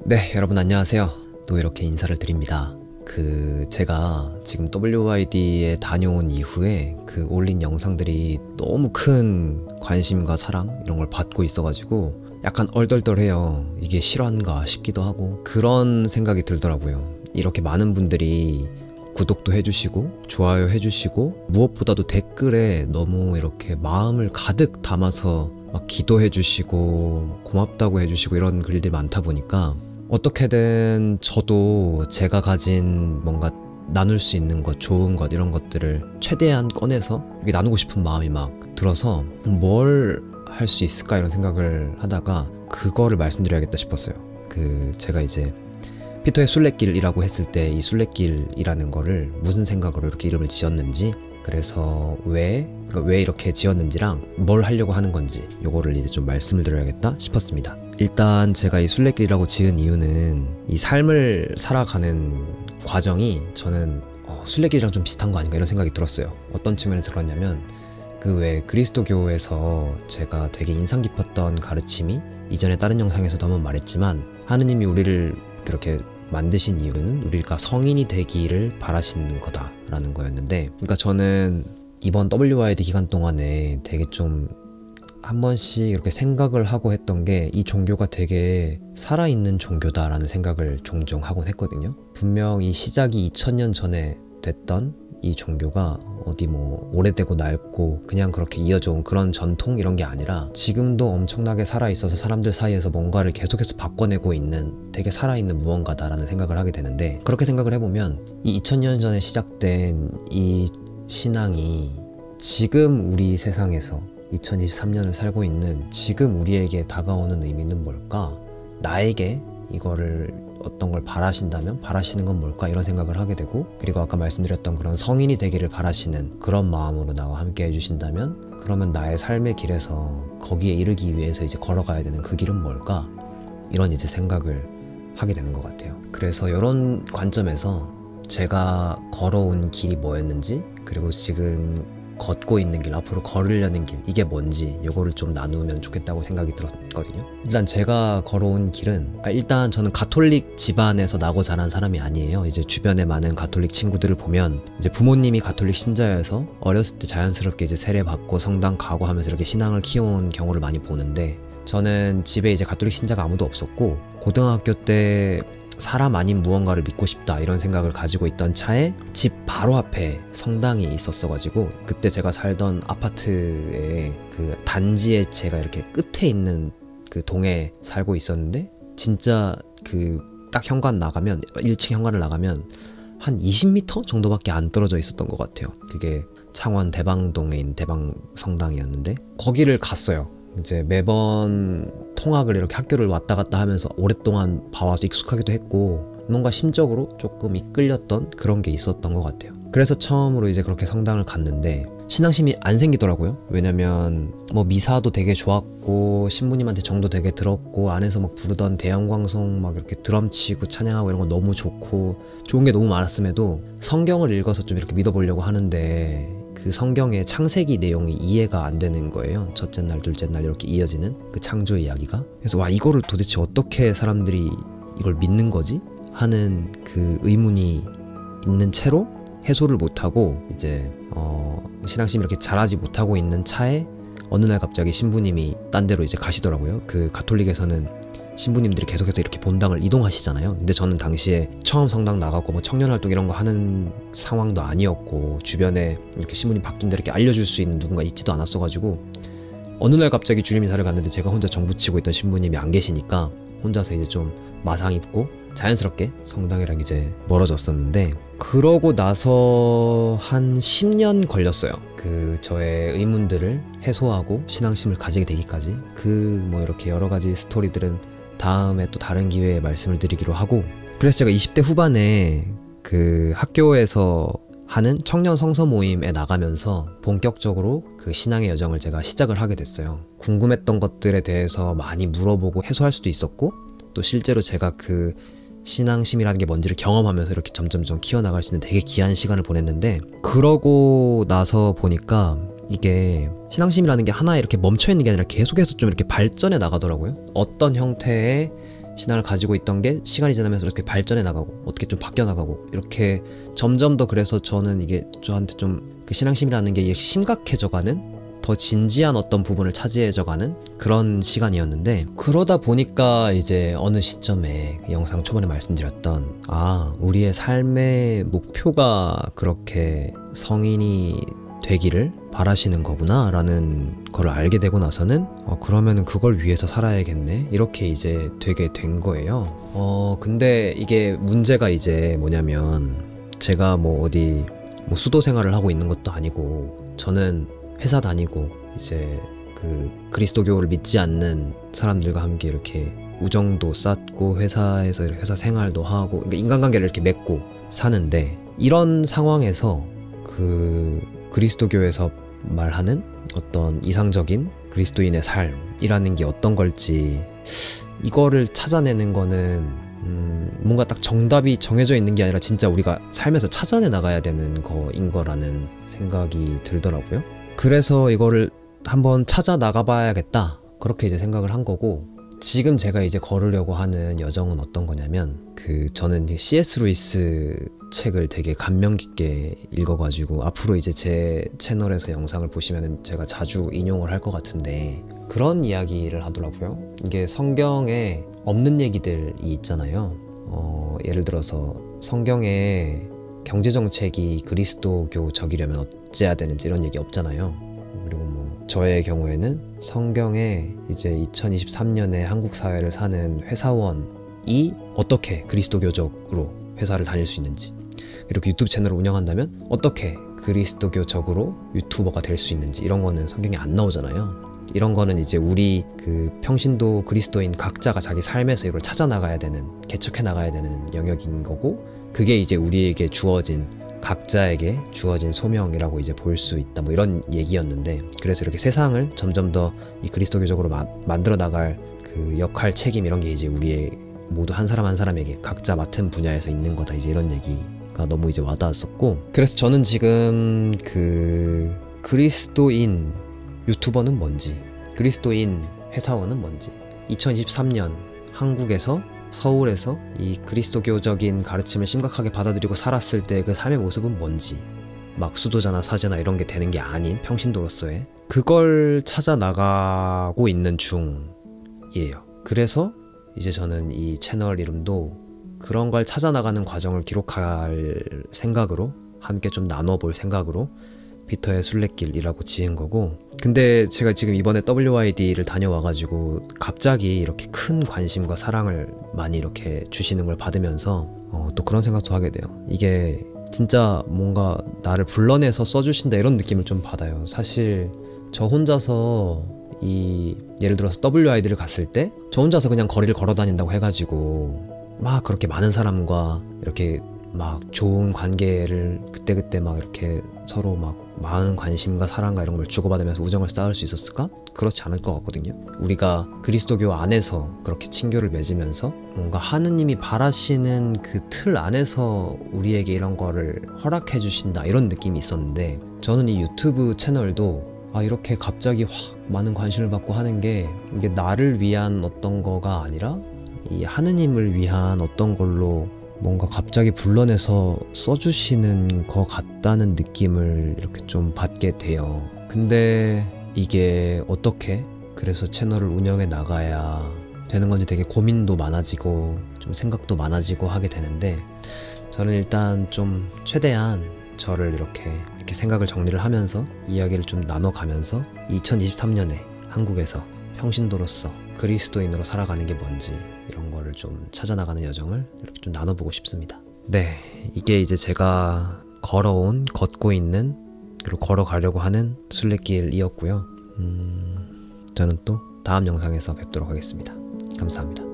네, 여러분 안녕하세요. 또 이렇게 인사를 드립니다. 제가 지금 WYD에 다녀온 이후에 올린 영상들이 너무 큰 관심과 사랑 이런 걸 받고 있어가지고 약간 얼떨떨해요. 이게 실화인가 싶기도 하고 그런 생각이 들더라고요. 이렇게 많은 분들이 구독도 해주시고 좋아요 해주시고 무엇보다도 댓글에 너무 이렇게 마음을 가득 담아서 막 기도해주시고 고맙다고 해주시고 이런 글들이 많다 보니까 어떻게든 저도 제가 가진 뭔가 나눌 수 있는 것, 좋은 것 이런 것들을 최대한 꺼내서 이렇게 나누고 싶은 마음이 막 들어서 뭘 할 수 있을까 이런 생각을 하다가 그거를 말씀드려야겠다 싶었어요. 제가 이제 피터의 순례길이라고 했을 때 이 순례길이라는 거를 무슨 생각으로 이렇게 이름을 지었는지, 그래서 왜 이렇게 지었는지랑 뭘 하려고 하는 건지 요거를 이제 좀 말씀을 드려야겠다 싶었습니다. 일단 제가 이 순례길이라고 지은 이유는 이 삶을 살아가는 과정이 저는 순례길이랑 좀 비슷한 거 아닌가 이런 생각이 들었어요. 어떤 측면에서 그러냐면 왜 그리스도교에서 제가 되게 인상 깊었던 가르침이 이전에 다른 영상에서도 한번 말했지만 하느님이 우리를 그렇게 만드신 이유는 우리가 성인이 되기를 바라시는 거다라는 거였는데, 그러니까 저는 이번 WYD 기간 동안에 되게 좀 한 번씩 이렇게 생각을 하고 했던 게 이 종교가 되게 살아있는 종교다라는 생각을 종종 하곤 했거든요. 분명 이 시작이 2000년 전에 됐던 이 종교가 어디 뭐 오래되고 낡고 그냥 그렇게 이어져 온 그런 전통 이런 게 아니라 지금도 엄청나게 살아있어서 사람들 사이에서 뭔가를 계속해서 바꿔내고 있는 되게 살아있는 무언가다라는 생각을 하게 되는데, 그렇게 생각을 해보면 이 2000년 전에 시작된 이 신앙이 지금 우리 세상에서 2023년을 살고 있는 지금 우리에게 다가오는 의미는 뭘까? 나에게 이거를 어떤 걸 바라신다면 바라시는 건 뭘까? 이런 생각을 하게 되고, 그리고 아까 말씀드렸던 그런 성인이 되기를 바라시는 그런 마음으로 나와 함께 해주신다면 그러면 나의 삶의 길에서 거기에 이르기 위해서 이제 걸어가야 되는 그 길은 뭘까? 이런 이제 생각을 하게 되는 것 같아요. 그래서 이런 관점에서 제가 걸어온 길이 뭐였는지, 그리고 지금 걷고 있는 길, 앞으로 걸으려는 길, 이게 뭔지 요거를 좀 나누면 좋겠다고 생각이 들었거든요. 일단 제가 걸어온 길은, 일단 저는 가톨릭 집안에서 나고 자란 사람이 아니에요. 이제 주변에 많은 가톨릭 친구들을 보면 이제 부모님이 가톨릭 신자여서 어렸을 때 자연스럽게 이제 세례받고 성당 가고 하면서 이렇게 신앙을 키워온 경우를 많이 보는데, 저는 집에 이제 가톨릭 신자가 아무도 없었고 고등학교 때 사람 아닌 무언가를 믿고 싶다 이런 생각을 가지고 있던 차에 집 바로 앞에 성당이 있었어가지고, 그때 제가 살던 아파트의 단지에 제가 이렇게 끝에 있는 동에 살고 있었는데, 진짜 딱 현관 나가면 1층 현관을 나가면 한 20m 정도밖에 안 떨어져 있었던 것 같아요. 그게 창원 대방동에 있는 대방 성당이었는데 거기를 갔어요. 이제 매번 통학을 이렇게 학교를 왔다 갔다 하면서 오랫동안 봐와서 익숙하기도 했고 뭔가 심적으로 조금 이끌렸던 그런 게 있었던 것 같아요. 그래서 처음으로 이제 그렇게 성당을 갔는데 신앙심이 안 생기더라고요. 왜냐면 뭐 미사도 되게 좋았고 신부님한테 정도 되게 들었고 안에서 막 부르던 대형광송 막 이렇게 드럼 치고 찬양하고 이런 거 너무 좋고 좋은 게 너무 많았음에도 성경을 읽어서 좀 이렇게 믿어보려고 하는데 그 성경의 창세기 내용이 이해가 안 되는 거예요. 첫째 날, 둘째 날 이렇게 이어지는 그 창조 이야기가. 그래서 와, 이거를 도대체 어떻게 사람들이 이걸 믿는 거지? 하는 그 의문이 있는 채로 해소를 못하고 이제 신앙심이 이렇게 자라지 못하고 있는 차에 어느 날 갑자기 신부님이 딴 데로 이제 가시더라고요. 가톨릭에서는 신부님들이 계속해서 이렇게 본당을 이동하시잖아요. 근데 저는 당시에 처음 성당 나가고 뭐 청년활동 이런 거 하는 상황도 아니었고 주변에 이렇게 신부님 바뀐 데 이렇게 알려줄 수 있는 누군가 있지도 않았어가지고 어느 날 갑자기 주님 이사를 갔는데 제가 혼자 정부 치고 있던 신부님이 안 계시니까 혼자서 이제 좀 마상 입고 자연스럽게 성당이랑 이제 멀어졌었는데, 그러고 나서 한 10년 걸렸어요. 저의 의문들을 해소하고 신앙심을 가지게 되기까지. 뭐 이렇게 여러 가지 스토리들은 다음에 또 다른 기회에 말씀을 드리기로 하고, 그래서 제가 20대 후반에 학교에서 하는 청년 성서 모임에 나가면서 본격적으로 신앙의 여정을 제가 시작을 하게 됐어요. 궁금했던 것들에 대해서 많이 물어보고 해소할 수도 있었고, 또 실제로 제가 신앙심이라는 게 뭔지를 경험하면서 이렇게 점점점 키워나갈 수 있는 되게 귀한 시간을 보냈는데, 그러고 나서 보니까 이게 신앙심이라는 게 하나에 이렇게 멈춰있는 게 아니라 계속해서 좀 이렇게 발전해 나가더라고요. 어떤 형태의 신앙을 가지고 있던 게 시간이 지나면서 이렇게 발전해 나가고 어떻게 좀 바뀌어 나가고 이렇게 점점 더 그래서 저는 이게 저한테 좀 그 신앙심이라는 게 심각해져 가는 더 진지한 어떤 부분을 차지해져가는 그런 시간이었는데 그러다 보니까 이제 어느 시점에 영상 초반에 말씀드렸던 우리의 삶의 목표가 그렇게 성인이 되기를 바라시는 거구나 라는 걸 알게 되고 나서는 그러면은 그걸 위해서 살아야겠네 이렇게 이제 되게 된 거예요. 근데 이게 문제가 이제 뭐냐면 제가 뭐 어디 뭐 수도 생활을 하고 있는 것도 아니고 저는 회사 다니고 이제 그 그리스도교를 믿지 않는 사람들과 함께 이렇게 우정도 쌓고 회사에서 회사 생활도 하고 그러니까 인간관계를 이렇게 맺고 사는데 이런 상황에서 그 그리스도교에서 말하는 어떤 이상적인 그리스도인의 삶이라는 게 어떤 걸지 이거를 찾아내는 거는 뭔가 딱 정답이 정해져 있는 게 아니라 진짜 우리가 살면서 찾아내 나가야 되는 거인 거라는 생각이 들더라고요. 그래서 이거를 한번 찾아 나가봐야겠다 그렇게 이제 생각을 한 거고 지금 제가 이제 걸으려고 하는 여정은 어떤 거냐면 저는 C.S. 루이스 책을 되게 감명 깊게 읽어가지고 앞으로 이제 제 채널에서 영상을 보시면은 제가 자주 인용을 할 것 같은데 그런 이야기를 하더라고요. 이게 성경에 없는 얘기들이 있잖아요. 예를 들어서 성경에 경제정책이 그리스도교적이려면 어째야 되는지 이런 얘기 없잖아요. 그리고 뭐 저의 경우에는 성경에 이제 2023년에 한국 사회를 사는 회사원이 어떻게 그리스도교적으로 회사를 다닐 수 있는지 이렇게 유튜브 채널을 운영한다면 어떻게 그리스도교적으로 유튜버가 될 수 있는지 이런 거는 성경에 안 나오잖아요. 이런 거는 이제 우리 그 평신도 그리스도인 각자가 자기 삶에서 이걸 찾아 나가야 되는 개척해 나가야 되는 영역인 거고 그게 이제 우리에게 주어진 각자에게 주어진 소명이라고 이제 볼 수 있다 뭐 이런 얘기였는데 그래서 이렇게 세상을 점점 더 이 그리스도교적으로 만들어 나갈 그 역할 책임 이런 게 이제 우리의 모두 한 사람 한 사람에게 각자 맡은 분야에서 있는 거다 이제 이런 얘기가 너무 이제 와닿았었고 그래서 저는 지금 그 그리스도인 유튜버는 뭔지 그리스도인 회사원은 뭔지 2023년 한국에서 서울에서 이 그리스도교적인 가르침을 심각하게 받아들이고 살았을 때 그 삶의 모습은 뭔지 막 수도자나 사제나 이런 게 되는 게 아닌 평신도로서의 그걸 찾아 나가고 있는 중이에요. 그래서 이제 저는 이 채널 이름도 그런 걸 찾아 나가는 과정을 기록할 생각으로 함께 좀 나눠볼 생각으로 피터의 순례길이라고 지은 거고 근데 제가 지금 이번에 WYD를 다녀와가지고 갑자기 이렇게 큰 관심과 사랑을 많이 이렇게 주시는 걸 받으면서 또 그런 생각도 하게 돼요. 이게 진짜 뭔가 나를 불러내서 써주신다 이런 느낌을 좀 받아요. 사실 저 혼자서 예를 들어서 WYD를 갔을 때 저 혼자서 그냥 거리를 걸어 다닌다고 해가지고 막 그렇게 많은 사람과 이렇게 막 좋은 관계를 그때그때 막 이렇게 서로 막 많은 관심과 사랑과 이런 걸 주고받으면서 우정을 쌓을 수 있었을까? 그렇지 않을 것 같거든요. 우리가 그리스도교 안에서 그렇게 친교를 맺으면서 뭔가 하느님이 바라시는 그 틀 안에서 우리에게 이런 거를 허락해 주신다 이런 느낌이 있었는데 저는 이 유튜브 채널도 이렇게 갑자기 확 많은 관심을 받고 하는 게 이게 나를 위한 어떤 거가 아니라 이 하느님을 위한 어떤 걸로 뭔가 갑자기 불러내서 써주시는 것 같다는 느낌을 이렇게 좀 받게 돼요. 근데 이게 어떻게 그래서 채널을 운영해 나가야 되는 건지 되게 고민도 많아지고 좀 생각도 많아지고 하게 되는데 저는 일단 좀 최대한 저를 이렇게 생각을 정리를 하면서 이야기를 좀 나눠가면서 2023년에 한국에서 평신도로서 그리스도인으로 살아가는 게 뭔지 이런 거를 좀 찾아나가는 여정을 이렇게 좀 나눠보고 싶습니다. 네, 이게 이제 제가 걷고 있는 그리고 걸어가려고 하는 순례길이었고요. 저는 또 다음 영상에서 뵙도록 하겠습니다. 감사합니다.